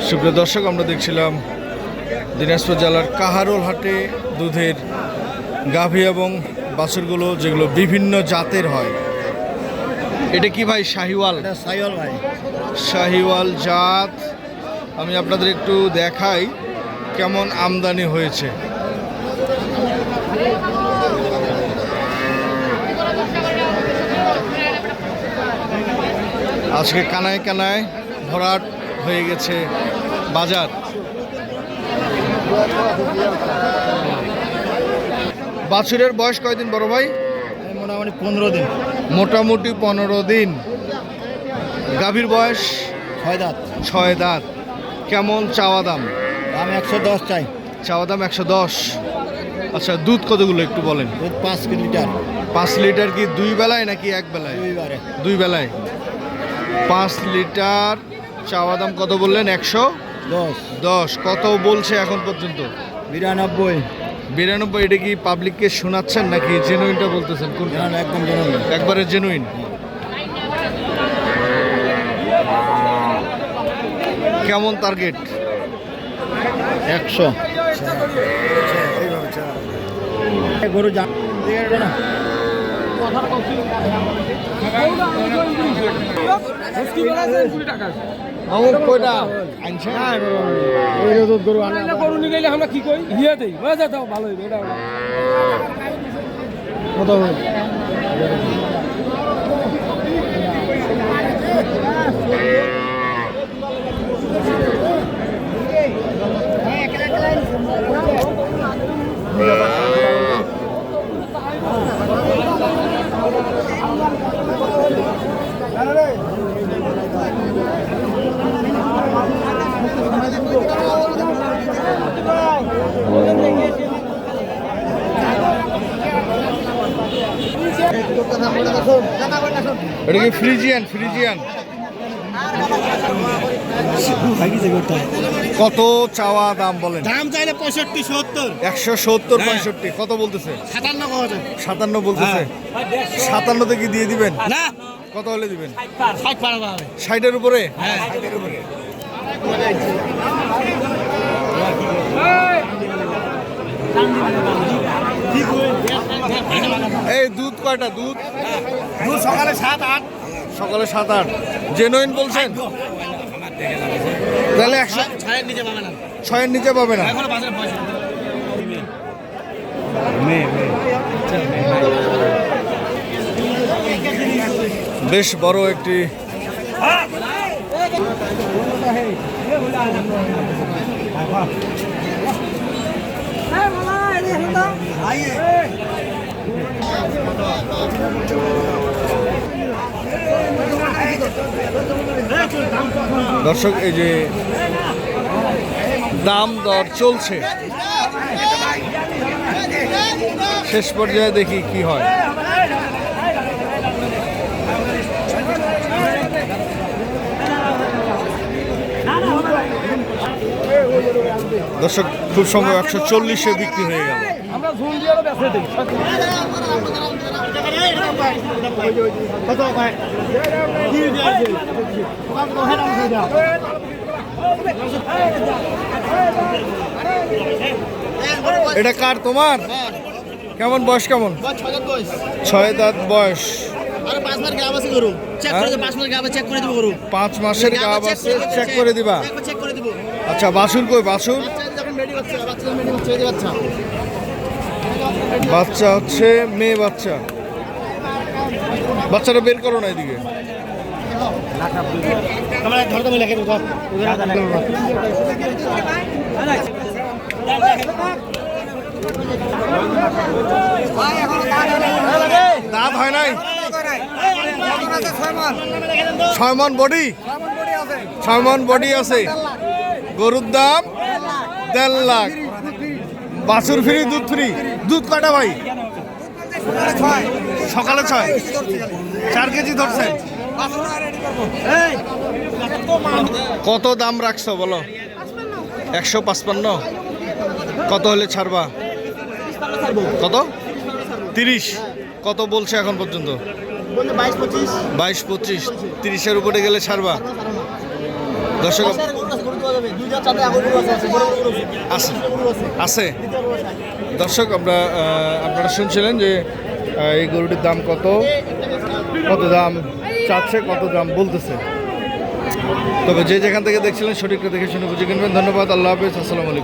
সুপ্রিয় দর্শক, আমরা দেখছিলাম দিনাজপুর জেলার কাহারোল হাটে দুধের গাভী এবং বাছুরগুলো, যেগুলো বিভিন্ন জাতের হয়। এটা কি ভাই? শাহিওয়াল? শাহিওয়াল ভাই, শাহিওয়াল জাত। আমি আপনাদের একটু দেখাই কেমন আমদানি হয়েছে। আজকে কানায় কানায় ভরাট হয়ে গেছে বাজার। বাছুরের বয়স কয়দিন বড় ভাই? মোটামুটি 15 দিন। মোটামুটি 15 দিন। গাভীর বয়স 6 দাঁত। 6 দাঁত। কেমন চাওয়া দাম? দাম 110 চাই। চাওয়া দাম 110। আচ্ছা, দুধ কতগুলো একটু বলেন। দুধ 5 লিটার। 5 লিটার কি দুই বেলায় নাকি এক বেলায়? দুই বেলায়। 5 লিটার। চাওয়া দাম কত বললেন? 110। কত বলছে এখন পর্যন্ত? 92। 92। এটা কি পাবলিককে শোনাচ্ছেন নাকি জেনুইনটা বলতেছেন? কোনটা? একদম জেনুইন। একবারে জেনুইন। কেমন টার্গেট? 100। গরু না গরু নিয়ে গেলে আমরা কি করি? হিয়া দেই ভালো হইবে। এটা কত এটা কি ফ্রিজিয়ান? ফ্রিজিয়ান কত চাওয়া দাম বলেন? দাম চাইলে 65 70। 170 65। কত বলতেছে? 57 বলতেছে। 57 কি দিয়ে দিবেন? না, কত হলে দিবেন? 60 পারবা হবে। 60-এর উপরে? হ্যাঁ, 60-এর উপরে। এই দুধ কয়টা? দুধ সকালে 7-8। সকালে 7-8। জেনুইন বলছেন? তাহলে 6-এর নিচে পাবে না। 6-এর নিচে পাবে না। এখনো বাজারে পয়সা বেশ বড় একটি দর্শক, এই যে দাম দর চলছে, শেষ পর্যায়ে দেখি কি হয়। দর্শক, খুব সম্ভব 140-এ বিক্রি হয়ে গেল। আমরা ঝুল দিয়ে বেঁচে দিই। এটা কার? তোমার? কেমন বয়স? কেমন? 6 দাঁত বয়স। 5 মাসের গাব আছে, চেক করে দিবা? আচ্ছা, বাছুর কই? বাছুর বাচ্চা হচ্ছে মেয়ে বাচ্চা। বাচ্চাটা বের করো না এদিকে। দাঁত হয় নাই? 6 মণ বডি। 6 মণ বডি আছে। গরুর দাম 1.5 লাখ। বাছুর ফ্রি, দুধ ফ্রি। দুধ কয়টা ভাই? সকালে 6। 4 কেজি ধরছেন। কত দাম রাখছো বলো? 155। কত হলে ছাড়বা? কত 30? কত বলছে এখন পর্যন্ত? 22-25। 30-এর উপরে গেলে ছাড়বা? দর্শক আছে আছে দর্শক আপনারা শুনছিলেন যে এই গরুটির দাম কত দাম চাচ্ছে, কত দাম বলতেছে। তবে যে যেখান থেকে দেখছিলেন সঠিকটা দেখে শুনে বুঝে কিনবেন। ধন্যবাদ। আল্লাহ হাফেজ। আসসালামু আলাইকুম।